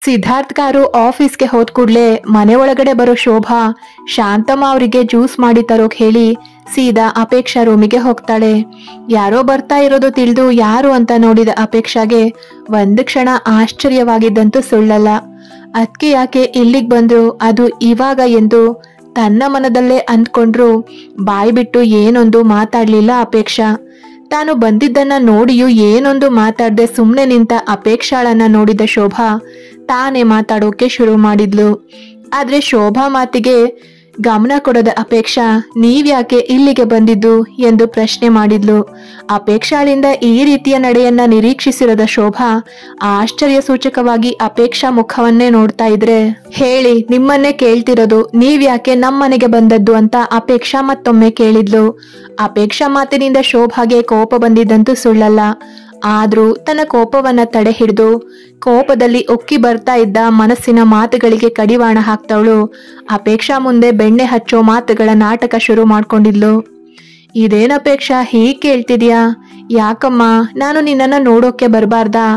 Siddharth car ಆಫೀಸ್ಗೆ ಹೋದ್ ಕೂಡ್ಲೆ ಮನೆ ಒಳಗಡೆ ಬರೋ ಶೋಭಾ ಶಾಂತಮ್ಮ ಅವರಿಗೆ ಜ್ಯೂಸ್ ಮಾಡಿ ತರೋಕ್ ಹೇಳಿ ಸೀದಾ ಅಪೇಕ್ಷಾ ರೂಮಿಗೆ ಹೋಗ್ತಾಳೆ. ಯಾರೋ ಬರ್ತಾ ಇರೋದು ತಿಳಿದು ಯಾರು ಅಂತ ನೋಡಿದ ಅಪೇಕ್ಷಾಗೆ ಒಂದು ಕ್ಷಣ ಆಶ್ಚರ್ಯವಾಗಿದ್ದಂತೂ ಸುಳ್ಳಲ್ಲ. ಅದ್ಕೆ ಯಾಕೆ ಇಲ್ಲಿಗ್ ಬಂದ್ರು, ಅದು ಇವಾಗ ಎಂದು ತನ್ನ ಮನದಲ್ಲೇ ಅಂದ್ಕೊಂಡ್ರು ಬಾಯಿ ಬಿಟ್ಟು ಏನೊಂದು ಮಾತಾಡ್ಲಿಲ್ಲ ಅಪೇಕ್ಷಾ. ತಾನು ಬಂದಿದ್ದನ್ನ ನೋಡಿಯೂ ಏನೊಂದು ಮಾತಾಡದೆ ಸುಮ್ಮನೆ ನಿಂತ ಅಪೇಕ್ಷಾಳನ್ನ ನೋಡಿದ ಶೋಭಾ ತಾನೇ ಮಾತಾಡೋಕೆ ಶುರು ಮಾಡಿದ್ಲು. ಆದ್ರೆ ಶೋಭಾ ಮಾತಿಗೆ ಗಮನ ಕೊಡದ ಅಪೇಕ್ಷಾ ನೀವ್ಯಾಕೆ ಇಲ್ಲಿಗೆ ಬಂದಿದ್ದು ಎಂದು ಪ್ರಶ್ನೆ ಮಾಡಿದ್ಲು. ಅಪೇಕ್ಷಾಳಿಂದ ಈ ರೀತಿಯ ನಡೆಯನ್ನ ನಿರೀಕ್ಷಿಸಿರದ ಶೋಭಾ ಆಶ್ಚರ್ಯ ಸೂಚಕವಾಗಿ ಅಪೇಕ್ಷಾ ಮುಖವನ್ನೇ ನೋಡ್ತಾ ಇದ್ರೆ, ಹೇಳಿ ನಿಮ್ಮನ್ನೇ ಕೇಳ್ತಿರೋದು, ನೀವ್ಯಾಕೆ ನಮ್ಮನೆಗೆ ಬಂದದ್ದು ಅಂತ ಅಪೇಕ್ಷಾ ಮತ್ತೊಮ್ಮೆ ಕೇಳಿದ್ಲು. ಅಪೇಕ್ಷಾ ಮಾತಿನಿಂದ ಶೋಭಾಗೆ ಕೋಪ ಬಂದಿದ್ದಂತೂ ಸುಳ್ಳಲ್ಲ. ಆದ್ರೂ ತನ್ನ ಕೋಪವನ್ನ ತಡೆ ಹಿಡಿದು ಕೋಪದಲ್ಲಿ ಉಕ್ಕಿ ಬರ್ತಾ ಇದ್ದ ಮನಸ್ಸಿನ ಮಾತುಗಳಿಗೆ ಕಡಿವಾಣ ಹಾಕ್ತವಳು ಅಪೇಕ್ಷಾ ಮುಂದೆ ಬೆಣ್ಣೆ ಹಚ್ಚೋ ಮಾತುಗಳ ನಾಟಕ ಶುರು ಮಾಡ್ಕೊಂಡಿದ್ಲು. ಇದೇನ್ ಅಪೇಕ್ಷಾ ಹೀಗ್ ಕೇಳ್ತಿದ್ಯಾ? ಯಾಕಮ್ಮ, ನಾನು ನಿನ್ನನ್ನ ನೋಡೋಕೆ ಬರ್ಬಾರ್ದಾ?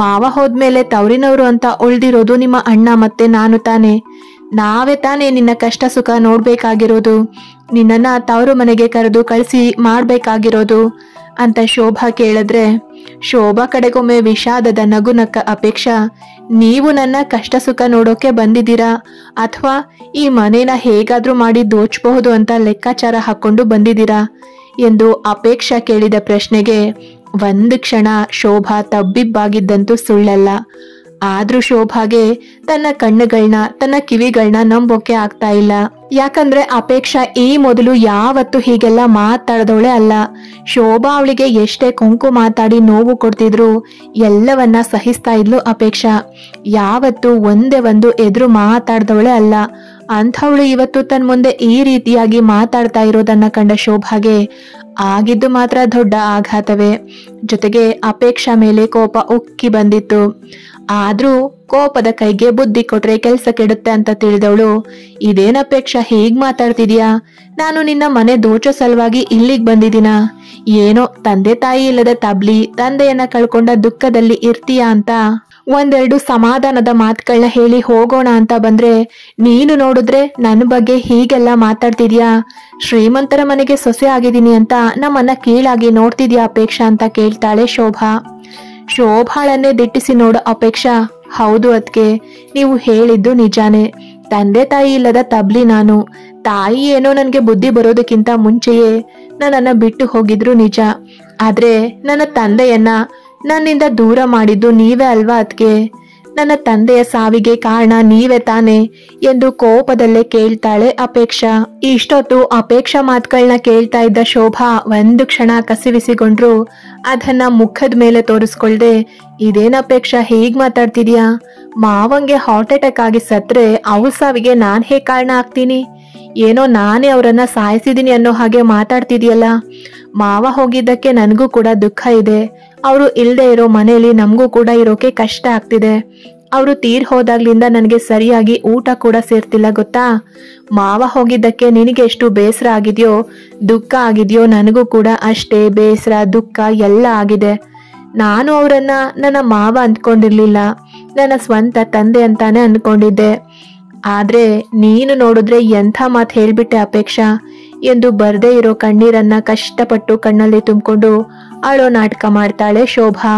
ಮಾವ ಹೋದ್ಮೇಲೆ ತವರಿನವರು ಅಂತ ಉಳ್ದಿರೋದು ನಿಮ್ಮ ಅಣ್ಣ ಮತ್ತೆ ನಾನು ತಾನೆ. ನಾವೇ ತಾನೇ ನಿನ್ನ ಕಷ್ಟ ಸುಖ ನೋಡ್ಬೇಕಾಗಿರೋದು, ನಿನ್ನನ್ನ ತವರು ಮನೆಗೆ ಕರೆದು ಕಳಿಸಿ ಮಾಡ್ಬೇಕಾಗಿರೋದು ಅಂತ ಶೋಭಾ ಕೇಳಿದ್ರೆ ಶೋಭಾ ಕಡೆಗೊಮ್ಮೆ ವಿಷಾದದ ನಗುನಕ್ಕ ಅಪೇಕ್ಷಾ, ನೀವು ನನ್ನ ಕಷ್ಟ ಸುಖ ನೋಡೋಕೆ ಬಂದಿದ್ದೀರಾ ಅಥವಾ ಈ ಮನೇನ ಹೇಗಾದ್ರೂ ಮಾಡಿ ದೋಚಬಹುದು ಅಂತ ಲೆಕ್ಕಾಚಾರ ಹಾಕೊಂಡು ಬಂದಿದ್ದೀರಾ ಎಂದು ಅಪೇಕ್ಷಾ ಕೇಳಿದ ಪ್ರಶ್ನೆಗೆ ಒಂದು ಕ್ಷಣ ಶೋಭಾ ತಬ್ಬಿಬ್ಬಾಗಿದ್ದಂತೂ ಸುಳ್ಳಲ್ಲ. ಆದ್ರೂ ಶೋಭಾಗೆ ತನ್ನ ಕಣ್ಣುಗಳನ್ನ ತನ್ನ ಕಿವಿಗಳನ್ನ ನಂಬೋಕೆ ಆಗ್ತಾ ಇಲ್ಲ. ಯಾಕಂದ್ರೆ ಅಪೇಕ್ಷಾ ಈ ಮೊದಲು ಯಾವತ್ತು ಹೀಗೆಲ್ಲ ಮಾತಾಡದವಳೆ ಅಲ್ಲ. ಶೋಭಾ ಅವಳಿಗೆ ಎಷ್ಟೇ ಕೊಂಕು ಮಾತಾಡಿ ನೋವು ಕೊಡ್ತಿದ್ರು ಎಲ್ಲವನ್ನ ಸಹಿಸ್ತಾ ಇದ್ಲು ಅಪೇಕ್ಷಾ. ಯಾವತ್ತು ಒಂದೇ ಒಂದು ಎದುರು ಮಾತಾಡ್ದವಳೆ ಅಲ್ಲ. ಅಂಥವಳು ಇವತ್ತು ತನ್ನ ಮುಂದೆ ಈ ರೀತಿಯಾಗಿ ಮಾತಾಡ್ತಾ ಇರೋದನ್ನ ಕಂಡ ಶೋಭಾಗೆ ಆಗಿದ್ದು ಮಾತ್ರ ದೊಡ್ಡ ಆಘಾತವೇ. ಜೊತೆಗೆ ಅಪೇಕ್ಷಾ ಮೇಲೆ ಕೋಪ ಉಕ್ಕಿ ಬಂದಿತ್ತು. ಆದ್ರೂ ಕೋಪದ ಕೈಗೆ ಬುದ್ಧಿ ಕೊಟ್ರೆ ಕೆಲ್ಸ ಕೆಡುತ್ತೆ ಅಂತ ತಿಳಿದವಳು, ಇದೇನ್ ಅಪೇಕ್ಷಾ ಹೀಗ್ ಮಾತಾಡ್ತಿದ್ಯಾ? ನಾನು ನಿನ್ನ ಮನೆ ದೋಚೋ ಸಲುವಾಗಿ ಇಲ್ಲಿಗ್ ಬಂದಿದ್ದೀನ? ಏನೋ ತಂದೆ ತಾಯಿ ಇಲ್ಲದ ತಬ್ಲಿ, ತಂದೆಯನ್ನ ಕಳ್ಕೊಂಡ ದುಃಖದಲ್ಲಿ ಇರ್ತೀಯಾ ಅಂತ ಒಂದೆರಡು ಸಮಾಧಾನದ ಮಾತುಗಳನ್ನ ಹೇಳಿ ಹೋಗೋಣ ಅಂತ ಬಂದ್ರೆ ನೀನು ನೋಡಿದ್ರೆ ನನ್ನ ಬಗ್ಗೆ ಹೀಗೆಲ್ಲ ಮಾತಾಡ್ತಿದ್ಯಾ? ಶ್ರೀಮಂತರ ಮನೆಗೆ ಸೊಸೆ ಆಗಿದ್ದೀನಿ ಅಂತ ನಮ್ಮನ್ನ ಕೀಳಾಗಿ ನೋಡ್ತಿದ್ಯಾ ಅಪೇಕ್ಷಾ ಅಂತ ಕೇಳ್ತಾಳೆ ಶೋಭಾ. ಶೋಭಾಳನ್ನೇ ದಿಟ್ಟಿಸಿ ನೋಡೋ ಅಪೇಕ್ಷಾ, ಹೌದು ಅದ್ಕೆ, ನೀವು ಹೇಳಿದ್ದು ನಿಜಾನೇ. ತಂದೆ ತಾಯಿ ಇಲ್ಲದ ತಬ್ಲಿ ನಾನು. ತಾಯಿ ಏನೋ ನನ್ಗೆ ಬುದ್ಧಿ ಬರೋದಕ್ಕಿಂತ ಮುಂಚೆಯೇ ನನ್ನನ್ನ ಬಿಟ್ಟು ಹೋಗಿದ್ರು ನಿಜ. ಆದ್ರೆ ನನ್ನ ತಂದೆಯನ್ನ ನನ್ನಿಂದ ದೂರ ಮಾಡಿದ್ದು ನೀವೇ ಅಲ್ವಾ ಅದ್ಕೆ? ನನ್ನ ತಂದೆಯ ಸಾವಿಗೆ ಕಾರಣ ನೀವೇ ತಾನೆ ಎಂದು ಕೋಪದಲ್ಲೇ ಕೇಳ್ತಾಳೆ ಅಪೇಕ್ಷಾ. ಇಷ್ಟೊತ್ತು ಅಪೇಕ್ಷಾ ಮಾತುಗಳನ್ನ ಕೇಳ್ತಾ ಇದ್ದ ಶೋಭಾ ಒಂದು ಕ್ಷಣ ಕಸಿವಿಸಿಗೊಂಡ್ರು ಅದನ್ನ ಮುಖದ ಮೇಲೆ ತೋರಿಸ್ಕೊಳ್ದೆ, ಇದೇನ್ ಅಪೇಕ್ಷಾ ಹೀಗ್ ಮಾತಾಡ್ತಿದ್ಯಾ? ಮಾವಂಗೆ ಹಾರ್ಟ್ ಅಟ್ಯಾಕ್ ಆಗಿ ಸತ್ರೆ ಅವ್ರ ಸಾವಿಗೆ ನಾನ್ ಹೇಗ್ ಕಾರಣ ಆಗ್ತೀನಿ? ಏನೋ ನಾನೇ ಅವರನ್ನ ಸಾಯಿಸಿದೀನಿ ಅನ್ನೋ ಹಾಗೆ ಮಾತಾಡ್ತಿದ್ಯಲ್ಲ. ಮಾವ ಹೋಗಿದ್ದಕ್ಕೆ ನನಗೂ ಕೂಡ ದುಃಖ ಇದೆ. ಅವರು ಇಲ್ಲದೆ ಇರೋ ಮನೆಯಲ್ಲಿ ನಮಗೂ ಕೂಡ ಇರೋಕೆ ಕಷ್ಟ ಆಗ್ತಿದೆ. ಅವರು ತೀರ್ ಹೋದಾಗ್ಲಿಂದ ನನಗೆ ಸರಿಯಾಗಿ ಊಟ ಕೂಡ ಸೇರ್ತಿಲ್ಲ ಗೊತ್ತಾ? ಮಾವ ಹೋಗಿದ್ದಕ್ಕೆ ನಿನಗೆ ಎಷ್ಟು ಬೇಸರ ಆಗಿದೆಯೋ ದುಃಖ ಆಗಿದೆಯೋ ನನಗೂ ಕೂಡ ಅಷ್ಟೇ ಬೇಸರ ದುಃಖ ಎಲ್ಲ ಆಗಿದೆ. ನಾನು ಅವರನ್ನ ನನ್ನ ಮಾವ ಅಂದ್ಕೊಂಡಿರ್ಲಿಲ್ಲ, ನನ್ನ ಸ್ವಂತ ತಂದೆ ಅಂತಾನೆ ಅಂದ್ಕೊಂಡಿದ್ದೆ. ಆದ್ರೆ ನೀನು ನೋಡಿದ್ರೆ ಎಂಥ ಮಾತು ಹೇಳ್ಬಿಟ್ಟೆ ಅಪೇಕ್ಷಾ ಎಂದು ಬರ್ದೇ ಇರೋ ಕಣ್ಣೀರನ್ನ ಕಷ್ಟಪಟ್ಟು ಕಣ್ಣಲ್ಲಿ ತುಂಬಿಕೊಂಡು ಅಳೋ ನಾಟಕ ಮಾಡ್ತಾಳೆ ಶೋಭಾ.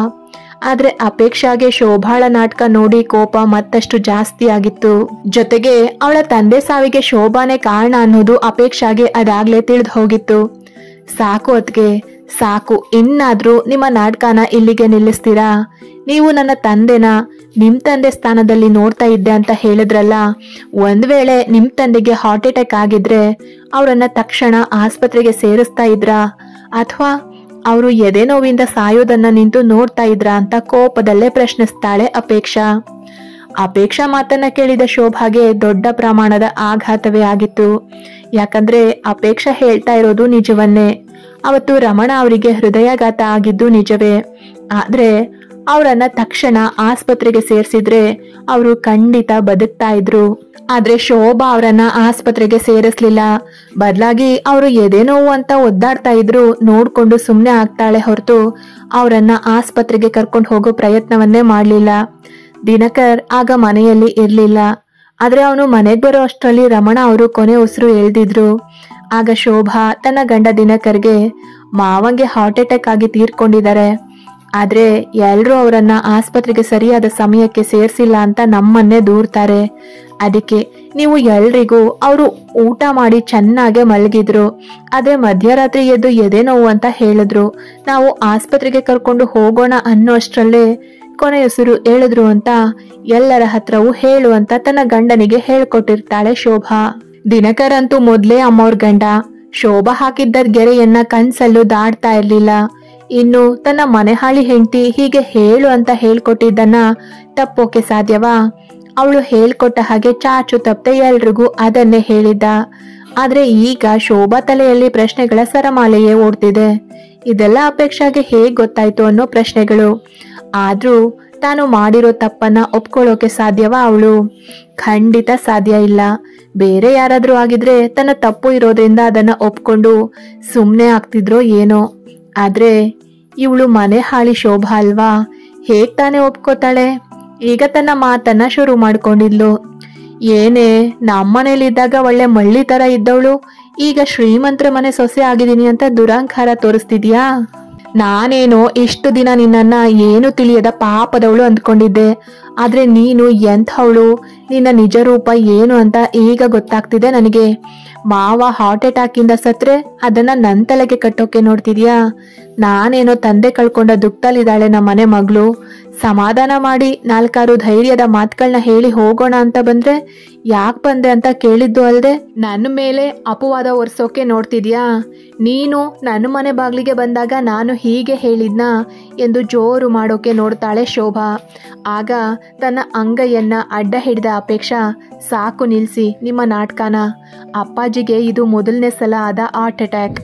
ಆದ್ರೆ ಅಪೇಕ್ಷಾಗೆ ಶೋಭಾಳ ನಾಟಕ ನೋಡಿ ಕೋಪ ಮತ್ತಷ್ಟು ಜಾಸ್ತಿ ಆಗಿತ್ತು. ಜೊತೆಗೆ ಅವಳ ತಂದೆ ಸಾವಿಗೆ ಶೋಭಾನೇ ಕಾರಣ ಅನ್ನೋದು ಅಪೇಕ್ಷಾಗೆ ಅದಾಗ್ಲೇ ತಿಳಿದು ಹೋಗಿತ್ತು. ಸಾಕು ಅದ್ಕೆ, ಸಾಕು, ಇನ್ನಾದ್ರೂ ನಿಮ್ಮ ನಾಟಕನ ಇಲ್ಲಿಗೆ ನಿಲ್ಲಿಸ್ತೀರಾ? ನೀವು ನನ್ನ ತಂದೆನ ನಿಮ್ ತಂದೆ ಸ್ಥಾನದಲ್ಲಿ ನೋಡ್ತಾ ಇದ್ದೆ ಅಂತ ಹೇಳಿದ್ರಲ್ಲ. ಒಂದ್ ವೇಳೆ ನಿಮ್ ತಂದೆಗೆ ಹಾರ್ಟ್ ಅಟ್ಯಾಕ್ ಆಗಿದ್ರೆ ಅವರನ್ನ ತಕ್ಷಣ ಆಸ್ಪತ್ರೆಗೆ ಸೇರಿಸ್ತಾ ಇದ್ರಾ ಅಥವಾ ಅವರು ಎದೆ ನೋವಿಂದ ಸಾಯೋದನ್ನ ನಿಂತು ನೋಡ್ತಾ ಇದ್ರಾ ಅಂತ ಕೋಪದಲ್ಲೇ ಪ್ರಶ್ನಿಸ್ತಾಳೆ ಅಪೇಕ್ಷಾ. ಅಪೇಕ್ಷಾ ಮಾತನ್ನ ಕೇಳಿದ ಶೋಭಾಗೆ ದೊಡ್ಡ ಪ್ರಮಾಣದ ಆಘಾತವೇ ಆಗಿತ್ತು. ಯಾಕಂದ್ರೆ ಅಪೇಕ್ಷಾ ಹೇಳ್ತಾ ಇರೋದು ನಿಜವನ್ನೇ. ಅವತ್ತು ರಮಣ ಅವರಿಗೆ ಹೃದಯಾಘಾತ ಆಗಿದ್ದು ನಿಜವೇ. ಆದ್ರೆ ಅವರನ್ನ ತಕ್ಷಣ ಆಸ್ಪತ್ರೆಗೆ ಸೇರಿಸಿದ್ರೆ ಅವರು ಖಂಡಿತ ಬದುಕ್ತಾ ಇದ್ರು. ಆದ್ರೆ ಶೋಭಾ ಅವರನ್ನ ಆಸ್ಪತ್ರೆಗೆ ಸೇರಿಸ್ಲಿಲ್ಲ. ಬದಲಾಗಿ ಅವರು ಎದೆ ನೋವು ಅಂತ ಒದ್ದಾಡ್ತಾ ಇದ್ರು ನೋಡ್ಕೊಂಡು ಸುಮ್ನೆ ಆಗ್ತಾಳೆ ಹೊರತು ಅವರನ್ನ ಆಸ್ಪತ್ರೆಗೆ ಕರ್ಕೊಂಡು ಹೋಗೋ ಪ್ರಯತ್ನವನ್ನೇ ಮಾಡ್ಲಿಲ್ಲ. ದಿನಕರ್ ಆಗ ಮನೆಯಲ್ಲಿ ಇರ್ಲಿಲ್ಲ. ಆದ್ರೆ ಅವನು ಮನೆಗೆ ಬರೋ ಅಷ್ಟರಲ್ಲಿ ರಮಣ ಅವರು ಕೊನೆ ಉಸಿರು ಎಳ್ದಿದ್ರು. ಆಗ ಶೋಭಾ ತನ್ನ ಗಂಡ ದಿನಕರ್ಗೆ ಮಾವಂಗೆ ಹಾರ್ಟ್ ಅಟ್ಯಾಕ್ ಆಗಿ ತೀರ್ಕೊಂಡಿದ್ದಾರೆ, ಆದ್ರೆ ಎಲ್ರೂ ಅವರನ್ನ ಆಸ್ಪತ್ರೆಗೆ ಸರಿಯಾದ ಸಮಯಕ್ಕೆ ಸೇರ್ಸಿಲ್ಲ ಅಂತ ನಮ್ಮನ್ನೇ ದೂರ್ತಾರೆ. ಅದಕ್ಕೆ ನೀವು ಎಲ್ರಿಗೂ ಅವರು ಊಟ ಮಾಡಿ ಚೆನ್ನಾಗೆ ಮಲಗಿದ್ರು, ಆದ್ರೆ ಮಧ್ಯರಾತ್ರಿ ಎದ್ದು ಎದೆ ನೋವು ಅಂತ ಹೇಳಿದ್ರು. ನಾವು ಆಸ್ಪತ್ರೆಗೆ ಕರ್ಕೊಂಡು ಹೋಗೋಣ ಅನ್ನೋ ಅಷ್ಟರಲ್ಲೇ ಕೊನೆಯುಸಿರು ಹೇಳಿದ್ರು ಅಂತ ಎಲ್ಲರ ಹತ್ರವೂ ಹೇಳು ಅಂತ ತನ್ನ ಗಂಡನಿಗೆ ಹೇಳ್ಕೊಟ್ಟಿರ್ತಾಳೆ ಶೋಭಾ. ದಿನಕರ್ ಅಂತೂ ಮೊದ್ಲೇ ಅಮ್ಮವ್ರ ಗಂಡ. ಶೋಭಾ ಹಾಕಿದ್ದ ಗೆರೆಯನ್ನ ಕನ್ಸಲ್ಲೂ ದಾಟ್ತಾ ಇರ್ಲಿಲ್ಲ. ಇನ್ನು ತನ್ನ ಮನೆಹಾಳಿ ಹೆಂಡತಿ ಹೀಗೆ ಹೇಳು ಅಂತ ಹೇಳ್ಕೊಟ್ಟಿದ್ದನ್ನ ತಪ್ಪೋಕೆ ಸಾಧ್ಯವಾ? ಅವಳು ಹೇಳ್ಕೊಟ್ಟ ಹಾಗೆ ಚಾಚು ತಪ್ಪದೆ ಎಲ್ರಿಗೂ ಅದನ್ನೇ ಹೇಳಿದ್ದ. ಆದ್ರೆ ಈಗ ಶೋಭಾ ತಲೆಯಲ್ಲಿ ಪ್ರಶ್ನೆಗಳ ಸರಮಾಲೆಯೇ ಓಡ್ತಿದೆ. ಇದೆಲ್ಲ ಅಪೇಕ್ಷೆಗೆ ಹೇಗ್ ಗೊತ್ತಾಯ್ತು ಅನ್ನೋ ಪ್ರಶ್ನೆಗಳು. ಆದ್ರೂ ತಾನು ಮಾಡಿರೋ ತಪ್ಪನ್ನ ಒಪ್ಕೊಳ್ಳೋಕೆ ಸಾಧ್ಯವಾ ಅವಳು? ಖಂಡಿತ ಸಾಧ್ಯ ಇಲ್ಲ. ಬೇರೆ ಯಾರಾದ್ರೂ ಆಗಿದ್ರೆ ತನ್ನ ತಪ್ಪು ಇರೋದ್ರಿಂದ ಅದನ್ನ ಒಪ್ಕೊಂಡು ಸುಮ್ನೆ ಆಗ್ತಿದ್ರೋ ಏನೋ. ಆದ್ರೆ ಇವಳು ಮನೆ ಹಾಳಿ ಶೋಭಾ ಅಲ್ವಾ, ಹೇಗ್ ತಾನೇ ಒಪ್ಕೋತಾಳೆ? ಈಗ ತನ್ನ ಮಾತನ್ನ ಶುರು ಮಾಡ್ಕೊಂಡಿದ್ಲು. ಏನೇ ನಮ್ಮನೇಲಿದ್ದಾಗ ಒಳ್ಳೆ ಮಳ್ಳಿ ತರ ಇದ್ದವಳು ಈಗ ಶ್ರೀಮಂತರ ಮನೆ ಸೊಸೆ ಆಗಿದ್ದೀನಿ ಅಂತ ದುರಹಂಕಾರ ತೋರಿಸ್ತಿದ್ಯಾ? ನಾನೇನೋ ಇಷ್ಟು ದಿನ ನಿನ್ನನ್ನ ಏನು ತಿಳಿಯದ ಪಾಪದವಳು ಅಂದ್ಕೊಂಡಿದ್ದೆ, ಆದ್ರೆ ನೀನು ಎಂಥವಳು, ನಿನ್ನ ನಿಜ ರೂಪ ಏನು ಅಂತ ಈಗ ಗೊತ್ತಾಗ್ತಿದೆ ನನಗೆ. ಮಾವ ಹಾರ್ಟ್ ಅಟ್ಯಾಕ್ ಇಂದ ಸತ್ರೆ ಅದನ್ನ ನನ್ ತಲೆಗೆ ಕಟ್ಟೋಕೆ ನೋಡ್ತಿದ್ಯಾ? ನಾನೇನೋ ತಂದೆ ಕಳ್ಕೊಂಡ ದುಃಖದಲ್ಲಿದ್ದಾಳೆ ನಮ್ಮ ಮನೆ ಮಗಳು, ಸಮಾಧಾನ ಮಾಡಿ 4 ಧೈರ್ಯದ ಮಾತುಗಳನ್ನ ಹೇಳಿ ಹೋಗೋಣ ಅಂತ ಬಂದ್ರೆ ಯಾಕೆ ಬಂದೆ ಅಂತ ಕೇಳಿದ್ದು ಅಲ್ದೆ ನನ್ನ ಮೇಲೆ ಅಪವಾದ ಒರ್ಸೋಕೆ ನೋಡ್ತಿದ್ಯಾ? ನೀನು ನನ್ನ ಮನೆ ಬಾಗ್ಲಿಗೆ ಬಂದಾಗ ನಾನು ಹೀಗೆ ಹೇಳಿದ್ನಾ ಎಂದು ಜೋರು ಮಾಡೋಕೆ ನೋಡ್ತಾಳೆ ಶೋಭಾ. ಆಗ ತನ್ನ ಅಂಗೈಯನ್ನ ಅಡ್ಡ ಹಿಡಿದ ಅಪೇಕ್ಷಾ, ಸಾಕು ನಿಲ್ಸಿ ನಿಮ್ಮ ನಾಟಕನ. ಅಪ್ಪಾಜಿಗೆ ಇದು ಮೊದಲನೇ ಸಲ ಆದ ಹಾರ್ಟ್ ಅಟ್ಯಾಕ್.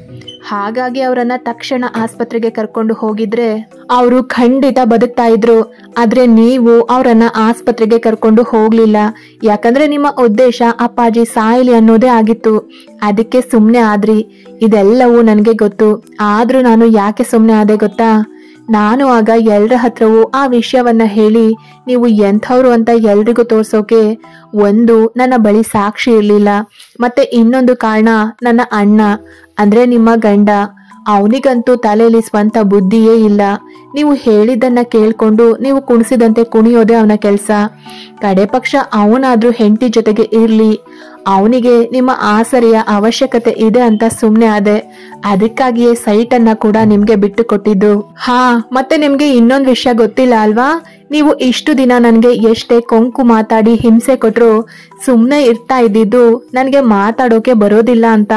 ಹಾಗಾಗಿ ಅವರನ್ನ ತಕ್ಷಣ ಆಸ್ಪತ್ರೆಗೆ ಕರ್ಕೊಂಡು ಹೋಗಿದ್ರೆ ಅವರು ಖಂಡಿತ ಬದುಕ್ತಾ ಇದ್ರು. ಆದ್ರೆ ನೀವು ಅವರನ್ನ ಆಸ್ಪತ್ರೆಗೆ ಕರ್ಕೊಂಡು ಹೋಗ್ಲಿಲ್ಲ, ಯಾಕಂದ್ರೆ ನಿಮ್ಮ ಉದ್ದೇಶ ಅಪ್ಪಾಜಿ ಸಾಯಲಿ ಅನ್ನೋದೇ ಆಗಿತ್ತು. ಅದಕ್ಕೆ ಸುಮ್ನೆ ಆದ್ರಿ. ಇದೆಲ್ಲವೂ ನನಗೆ ಗೊತ್ತು. ಆದ್ರೂ ನಾನು ಯಾಕೆ ಸುಮ್ನೆ ಆದೆ ಗೊತ್ತಾ? ನಾನು ಆಗ ಎಲ್ಲರ ಹತ್ರವೂ ಆ ವಿಷಯವನ್ನ ಹೇಳಿ ನೀವು ಎಂಥವ್ರು ಅಂತ ಎಲ್ರಿಗೂ ತೋರ್ಸೋಕೆ ಒಂದು ನನ್ನ ಬಳಿ ಸಾಕ್ಷಿ ಇರ್ಲಿಲ್ಲ, ಮತ್ತೆ ಇನ್ನೊಂದು ಕಾರಣ ನನ್ನ ಅಣ್ಣ ಅಂದ್ರೆ ನಿಮ್ಮ ಗಂಡ. ಅವನಿಗಂತೂ ತಲೆಯಲ್ಲಿ ಸ್ವಂತ ಬುದ್ಧಿಯೇ ಇಲ್ಲ. ನೀವು ಹೇಳಿದ್ದನ್ನ ಕೇಳ್ಕೊಂಡು ನೀವು ಕುಣಿಸಿದಂತೆ ಕುಣಿಯೋದೇ ಅವನ ಕೆಲಸ. ಕಡೆ ಪಕ್ಷ ಅವನಾದ್ರೂ ಹೆಂಡತಿ ಜೊತೆಗೆ ಇರ್ಲಿ, ಅವನಿಗೆ ನಿಮ್ಮ ಆಸರೆಯ ಅವಶ್ಯಕತೆ ಇದೆ ಅಂತ ಸುಮ್ನೆ ಆದೆ. ಅದಕ್ಕಾಗಿಯೇ ಸೈಟ್ ಅನ್ನ ಕೂಡ ನಿಮ್ಗೆ ಬಿಟ್ಟು ಕೊಟ್ಟಿದ್ದು. ಹಾ, ಮತ್ತೆ ನಿಮ್ಗೆ ಇನ್ನೊಂದು ವಿಷಯ ಗೊತ್ತಿಲ್ಲ ಅಲ್ವಾ? ನೀವು ಇಷ್ಟು ದಿನ ನನ್ಗೆ ಎಷ್ಟೇ ಕೊಂಕು ಮಾತಾಡಿ ಹಿಂಸೆ ಕೊಟ್ರು ಸುಮ್ನೆ ಇರ್ತಾ ಇದ್ದಿದ್ದು ನನ್ಗೆ ಮಾತಾಡೋಕೆ ಬರೋದಿಲ್ಲ ಅಂತ,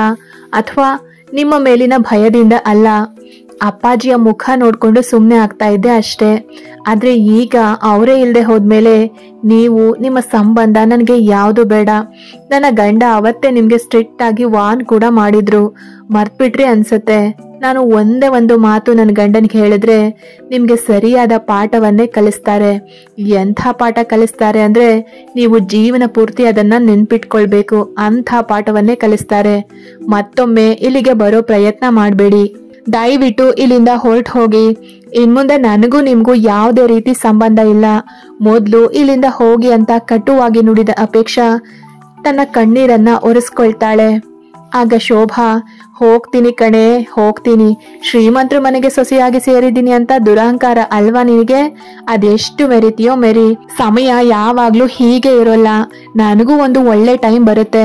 ಅಥವಾ ನಿಮ್ಮ ಮೇಲಿನ ಭಯದಿಂದ ಅಲ್ಲ. ಅಪ್ಪಾಜಿಯ ಮುಖ ನೋಡ್ಕೊಂಡು ಸುಮ್ನೆ ಆಗ್ತಾ ಇದ್ದೆ ಅಷ್ಟೇ. ಆದ್ರೆ ಈಗ ಅವರೇ ಇಲ್ದೆ ಹೋದ್ಮೇಲೆ ನೀವು ನಿಮ್ಮ ಸಂಬಂಧ ನನಗೆ ಯಾವುದು ಬೇಡ. ನನ್ನ ಗಂಡ ಅವತ್ತೇ ನಿಮ್ಗೆ ಸ್ಟ್ರಿಕ್ಟ್ ಆಗಿ ವಾರ್ನ್ ಕೂಡ ಮಾಡಿದ್ರು, ಮರ್ತ್ಬಿಟ್ರಿ ಅನ್ಸತ್ತೆ. ನಾನು ಒಂದೇ ಒಂದು ಮಾತು ನನ್ನ ಗಂಡನಿಗೆ ಹೇಳಿದ್ರೆ ನಿಮ್ಗೆ ಸರಿಯಾದ ಪಾಠವನ್ನೇ ಕಲಿಸ್ತಾರೆ. ಎಂಥ ಪಾಠ ಕಲಿಸ್ತಾರೆ ಅಂದ್ರೆ ನೀವು ಜೀವನ ಪೂರ್ತಿ ಅದನ್ನ ನೆನ್ಪಿಟ್ಕೊಳ್ಬೇಕು. ಅಂಥ ಪಾಠವನ್ನೇ ಕಲಿಸ್ತಾರೆ. ಮತ್ತೊಮ್ಮೆ ಇಲ್ಲಿಗೆ ಬರೋ ಪ್ರಯತ್ನ ಮಾಡಬೇಡಿ. ದಯವಿಟ್ಟು ಇಲ್ಲಿಂದ ಹೊರಟು ಹೋಗಿ. ಇನ್ಮುಂದೆ ನನಗೂ ನಿಮ್ಗೂ ಯಾವುದೇ ರೀತಿ ಸಂಬಂಧ ಇಲ್ಲ. ಮೊದ್ಲು ಇಲ್ಲಿಂದ ಹೋಗಿ ಅಂತ ಕಟುವಾಗಿ ನುಡಿದ ಅಪೇಕ್ಷಾ ತನ್ನ ಕಣ್ಣೀರನ್ನ ಒರೆಸ್ಕೊಳ್ತಾಳೆ. ಆಗ ಶೋಭಾ, ಹೋಗ್ತೀನಿ ಕಣೆ, ಹೋಗ್ತೀನಿ. ಶ್ರೀಮಂತರ ಮನೆಗೆ ಸೊಸೆಯಾಗಿ ಸೇರಿದ್ದೀನಿ ಅಂತ ದುರಹಂಕಾರ ಅಲ್ವಾ ನಿನಗೆ? ಅದೆಷ್ಟು ಮೆರಿತೀಯೋ ಮೆರಿ. ಸಮಯ ಯಾವಾಗ್ಲೂ ಹೀಗೆ ಇರೋಲ್ಲ. ನನಗೂ ಒಂದು ಒಳ್ಳೆ ಟೈಮ್ ಬರುತ್ತೆ,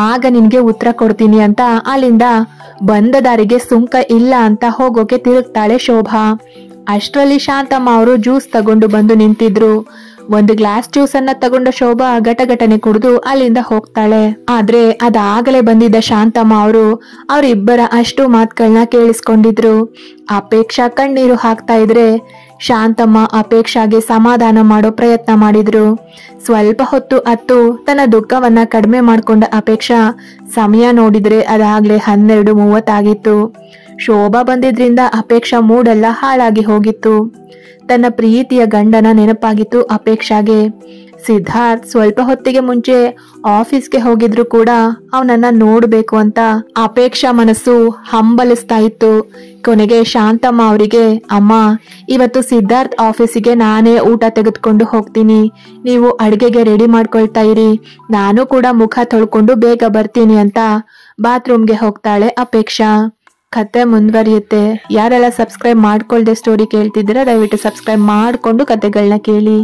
ಆಗ ನಿನ್ಗೆ ಉತ್ತರ ಕೊಡ್ತೀನಿ ಅಂತ ಅಲ್ಲಿಂದ ಬಂದ ದಾರಿಗೆ ಸುಂಕ ಇಲ್ಲ ಅಂತ ಹೋಗೋಕೆ ತಿರುಗ್ತಾಳೆ ಶೋಭಾ. ಅಷ್ಟರಲ್ಲಿ ಶಾಂತಮ್ಮ ಅವರು ಜ್ಯೂಸ್ ತಗೊಂಡು ಬಂದು ನಿಂತಿದ್ರು. ಒಂದು ಗ್ಲಾಸ್ ಜ್ಯೂಸ್ ಅನ್ನ ತಗೊಂಡ ಶೋಭಾ ಘಟಘಟನೆ ಕುಡಿದು ಅಲ್ಲಿಂದ ಹೋಗ್ತಾಳೆ. ಆದ್ರೆ ಅದಾಗಲೇ ಬಂದಿದ್ದ ಶಾಂತಮ್ಮ ಅವರು ಅವರಿಬ್ಬರ ಅಷ್ಟು ಮಾತುಗಳನ್ನ ಕೇಳಿಸ್ಕೊಂಡಿದ್ರು. ಅಪೇಕ್ಷಾ ಕಣ್ಣೀರು ಹಾಕ್ತಾ ಇದ್ರೆ ಶಾಂತಮ್ಮ ಅಪೇಕ್ಷಾಗೆ ಸಮಾಧಾನ ಮಾಡೋ ಪ್ರಯತ್ನ ಮಾಡಿದ್ರು. ಸ್ವಲ್ಪ ಹೊತ್ತು ಅತ್ತು ತನ್ನ ದುಃಖವನ್ನ ಕಡಿಮೆ ಮಾಡ್ಕೊಂಡ ಅಪೇಕ್ಷಾ ಸಮಯ ನೋಡಿದ್ರೆ ಅದಾಗ್ಲೇ 12:30 ಆಗಿತ್ತು. ಶೋಭಾ ಬಂದಿದ್ರಿಂದ ಅಪೇಕ್ಷಾ ಮೂಡೆಲ್ಲ ಹಾಳಾಗಿ ಹೋಗಿತ್ತು. ತನ್ನ ಪ್ರೀತಿಯ ಗಂಡನ ನೆನಪಾಗಿತ್ತು ಅಪೇಕ್ಷಾಗೆ. ಸಿದ್ಧಾರ್ಥ್ ಸ್ವಲ್ಪ ಹೊತ್ತಿಗೆ ಮುಂಚೆ ಆಫೀಸ್ಗೆ ಹೋಗಿದ್ರು ಕೂಡ ಅವನನ್ನ ನೋಡ್ಬೇಕು ಅಂತ ಅಪೇಕ್ಷಾ ಮನಸ್ಸು ಹಂಬಲಿಸ್ತಾ ಇತ್ತು. ಕೊನೆಗೆ ಶಾಂತಮ್ಮ ಅವರಿಗೆ, ಅಮ್ಮ ಇವತ್ತು ಸಿದ್ಧಾರ್ಥ್ ಆಫೀಸಿಗೆ ನಾನೇ ಊಟ ತೆಗೆದುಕೊಂಡು ಹೋಗ್ತೀನಿ, ನೀವು ಅಡಿಗೆಗೆ ರೆಡಿ ಮಾಡ್ಕೊಳ್ತಾ ಇರಿ, ನಾನು ಕೂಡ ಮುಖ ತೊಳ್ಕೊಂಡು ಬೇಗ ಬರ್ತೀನಿ ಅಂತ ಬಾತ್ರೂಮ್ಗೆ ಹೋಗ್ತಾಳೆ ಅಪೇಕ್ಷಾ. ಕತೆ ಮುಂದುವರಿಯುತ್ತೆ. ಯಾರೆಲ್ಲ ಸಬ್ಸ್ಕ್ರೈಬ್ ಮಾಡ್ಕೊಳ್ದೆ ಸ್ಟೋರಿ ಕೇಳ್ತಿದ್ದೀರಾ ದಯವಿಟ್ಟು ಸಬ್ಸ್ಕ್ರೈಬ್ ಮಾಡ್ಕೊಂಡು ಕತೆಗಳನ್ನ ಕೇಳಿ.